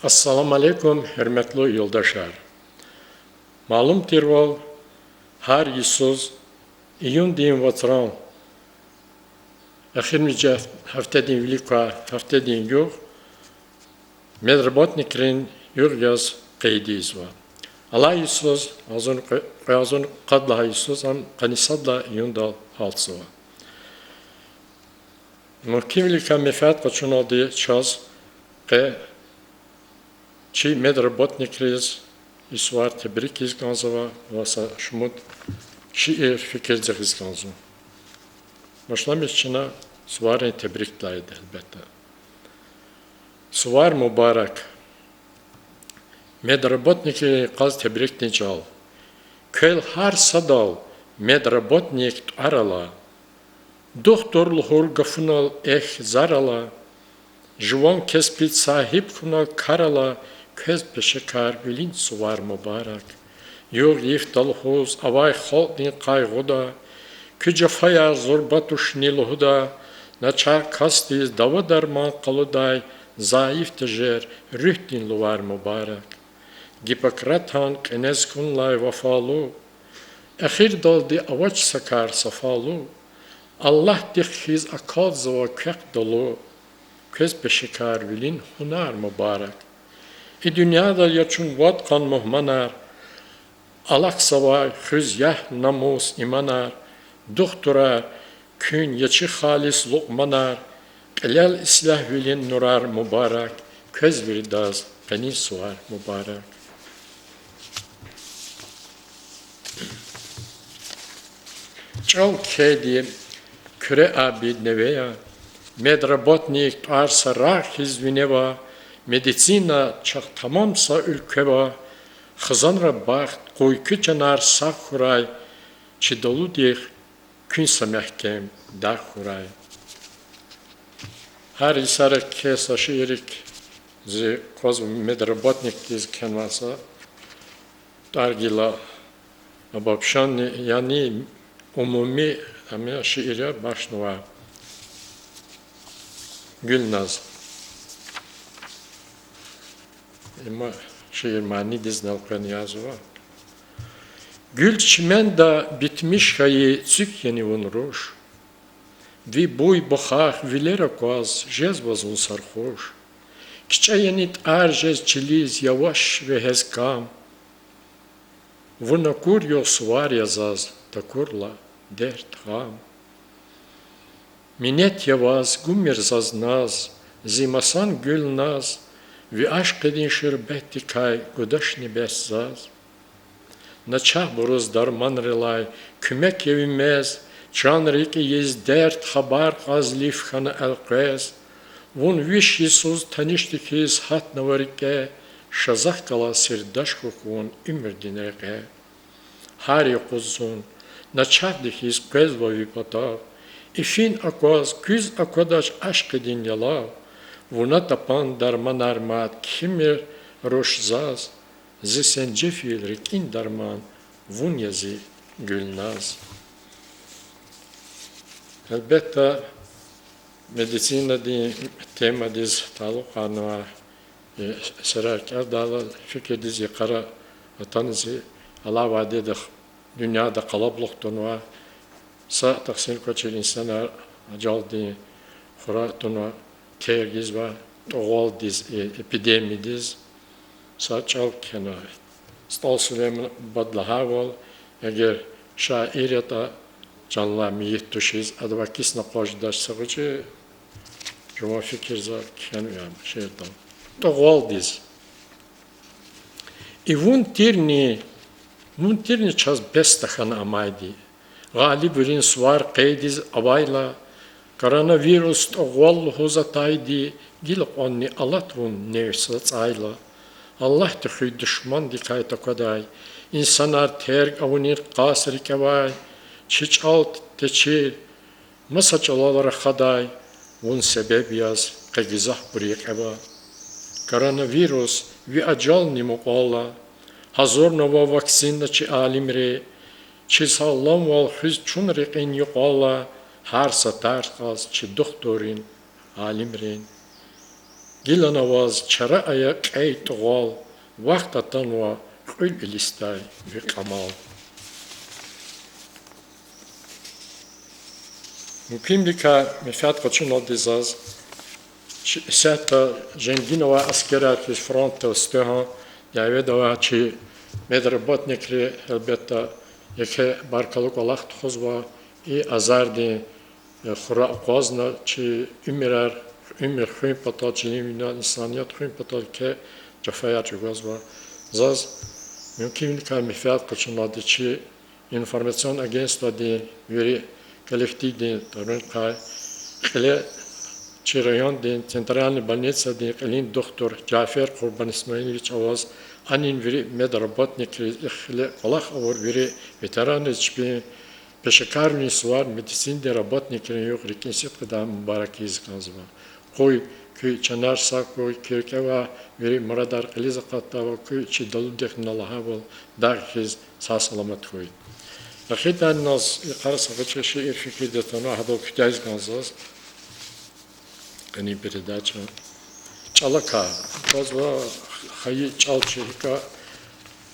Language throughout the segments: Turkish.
Assalamu alaikum, hürmetli yoldaşlar. Malumdur ol, her Yusuz, iyun din vatran, ahirmice hafta din velika, hafta din yok, medrebatnikrin yurgaz qeydiz var. Allah Yusuz, azun qadla Yusuz, am qanisadla iyun dal halsı var. Muhkim velika mefat qaçun adı çaz, qe Çi medrebatnikriz, İsvar tebrik izganzava, vasa şumut şiir fikir zehizganzu. Başlamışçına suvarın tebrik laydı elbette. Suvar mübarek. Medrebatnikri qaz tebrik nical. Köl har sadal medrebatnik arala. Doktor luhur gafunal zarala. Jwan kespit sahip funal karala. Köz peşekar bilin suvar mübarek. Yok yiftal hoz avay khaldin qaygıda. Kücefaya zorbatuş nilhuda. Naça kastiz dava derman qaluday. Zayıf tejer rühdin luvar mübarek. Gipokratan kenez kunlay vafalu. Akhir daldi avaç sakar safalu. Allah dikhiz akal zava kök dolu. Köz peşekar bilin hunar mübarek. Dünyada yaşun vat kan muhmanar, alak savay hüzyah namus imanar, doktora kün yaçı halis luqmanar, qilal islah vilin nurar mübarek, köz virdaz qani suar mübarek. Çal kedi küre abid neveya, medrabotnik arsa rah hizvineva, Medicina çak tamamsa ülkeva, xızanra baxt, qoyku canar sağ xuray, çi dolu diyek, künsa məhkem, dağ xuray. Her isarı kesa şiirik, zi koz medrabatnik diz kenvasa, dargila, abapşan yani umumi şiire başnuva, Gülnaz. Ama şiir mani diznalkan yazıva. Gül çimen da bitmiş hayı tsük yeni vunruş. Vi buy baxaq vilera quaz jez vazun sarhoş. Kiçayenit arjez çiliz yavaş ve hezkam. Vuna kur yo suvar yazaz takurla dert gam. Minet yavaz gumir zaz naz, zimasan gül naz, Vi aşk edin şerbeti kay gudaşni bezzaz. Naçah buruz darman relay, kümek evimez, can riki yiz dert habar gazlif khana elqez. Vun viş yisuz tanıştikiz hat navarike, şazak kala sirdaş kukun ümür dinrege. Hari kuzun, naçah dikiz qezva vipatav, ifin akvaz küz akvadaş aşk edin yalav. Vuna tapan darman armat kimir roşzaz, zi sencefil rikin darman, vun yazı gülnaz. Elbette medicina di tema diz taluqanıva serarkar dağla fikir dizi qara vatanızı Allah vadedik dünyada qalablıqtunva sa taqsin koçil insanlar acal di xurattunva tergiz var, doğal diz, epidemi diz, saçal kenay. Stal Süleyman badlaha vol, eğer şairiyata canla miyit tuşiz, advakis naqajdaş sağıcı, cuma fikir zar kenuyam, şerdan. Doğal diz. Vun tirni çaz bestahan amaydi. Galib ülin suvar qeydiz abayla, Koronavirus oğul hozataydi, gil onni alatrun nevsat ayla. Allah tühü düşman dikay tokaday, insanlar terg avunir qasri kevay, çiç alt teçir, masaç alalara xaday, vun sebep yaz, qegizah buriyek eva. Koronavirus vi acal nimuqala, hazor nova vaksinna çi alimre, çi sallam val hüz çun riqin yuqala, Har satar qaz çi doktorin, alimrin. Gilanavaz çara ayak ey tuğal, vakt atanva kül ilistay ve kamal. Mukimlika mifat koçun odizaz, Seta Ženginova askera ki fronta steha, ja vedova či medrobotnikri elbetta yeke barkaluk Allah txozva I azardi xura qozna či ümir xuyim patal či insaniyat xuyim patal ke cafaya çugazva. Zaz mümkün mifat koçunladı či informasyon agentstva di veri коллектив di tarun kay kile Чираyon din Центральной больницы din Элин доктор Джафер Курбан Исмаилович Аваз анин вери медработник ихле Аллах авор вери ветераны чпи пешекарный свар медицин де работник yok рекенсет kadar mübarek izkanzva. Koy köy çanar sak koy kirkeva veri muradar kiliz qatta koy çi dalı dekhin Allah'a bol darkiz sağ selamet koy. Ahidan nas qarasa geçişi irfikir detona hado kütayz kanzaz. Они передача чалака позва хаи чалчика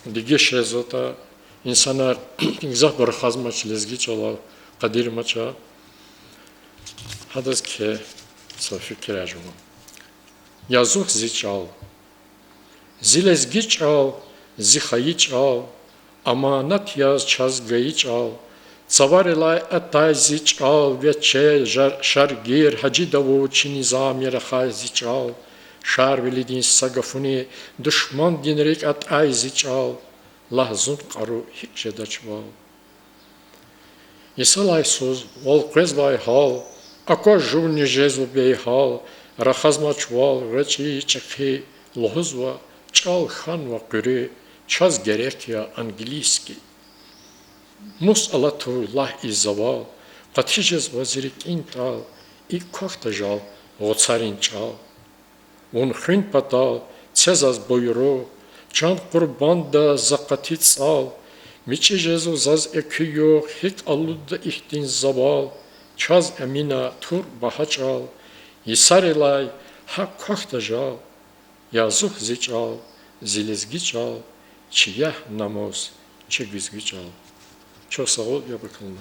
дигеше зота инсанар забар хазмач лезги чала кадир мача хадас ке софикражу язух зичал зилезги чал зихаи чал аманат яз час гаи чал Цаварилай атай зичал, вече шаргир, хаджидаву чи низами рахай зичал, шар велидин сагафуни, душман динрик атай зичал, лахзун кару хикжедачвал. Исалай суз, волквезлай хал, ако журни жезу бей хал, рахазмачвал, речи чакхи, лохузва, чал ханва кюри, час герекия английский. Mus alatullah izzaval, qatijez vazirik intal, I koxtajal, vocarin çal. Un xün patal, cezaz boyro, can qurban da zakatit sal, miçijezu zaz eküyo, hik aludda ihtin zaval, çaz emina tur bahaçal, yisarilay, hak koxtajal, yazuk ziçal, zilizgiçal, çiyah namoz, çegizgiçal. Çok sağ ol, ya bakalım.